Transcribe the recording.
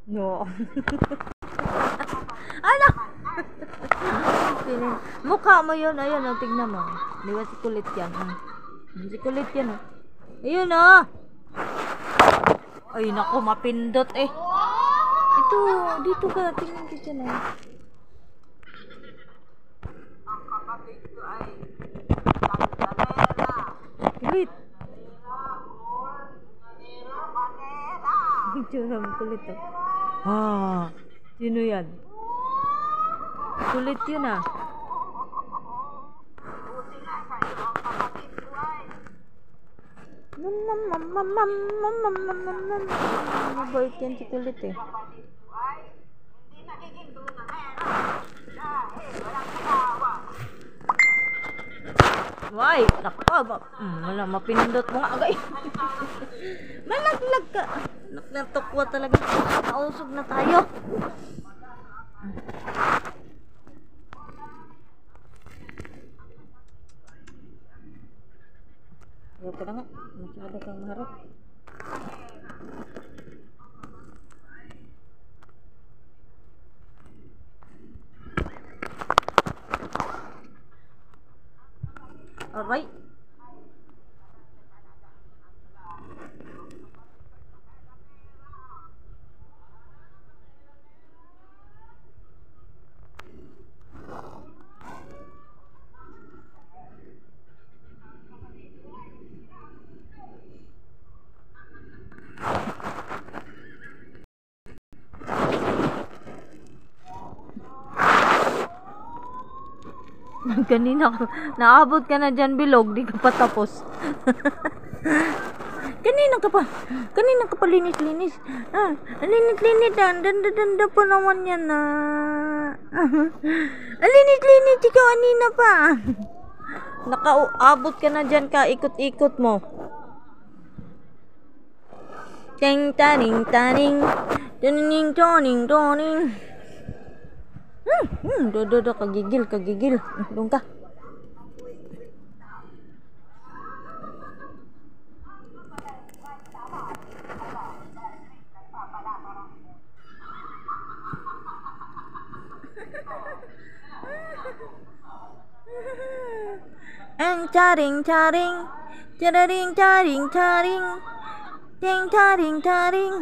No. Ano? Mukha mo yun. Ayun, oh, tignan mo. Di ba si kulit yan? Si kulit yan, oh. Ayun, oh. Ay, naku, mapindot eh. Ito, dito ka. Tingnan ka dyan, oh. Kulit. Itsura mo kulit, oh. Ah, sino yan? Kulit yun, ah. Mabait yan si kulit eh. Why? Nako, wala, mapindot mo nga agay. Malaglag ka. Natukwa talaga. Nausog na tayo. Ayaw ko na nga. Masyado kang maharap. Alright. Kanina naabot ka na dyan, bilog, di ka pa tapos. Kanina ka pa linis-linis. Linis-linis, danda pa naman yan na. Linis-linis, ikaw kanina pa. Nakaabot ka na dyan, ka ikot-ikot mo. Ting taning taning taning taning taning. Dodo kagigil. Doon ka. Ang taring, tararing, ting taring.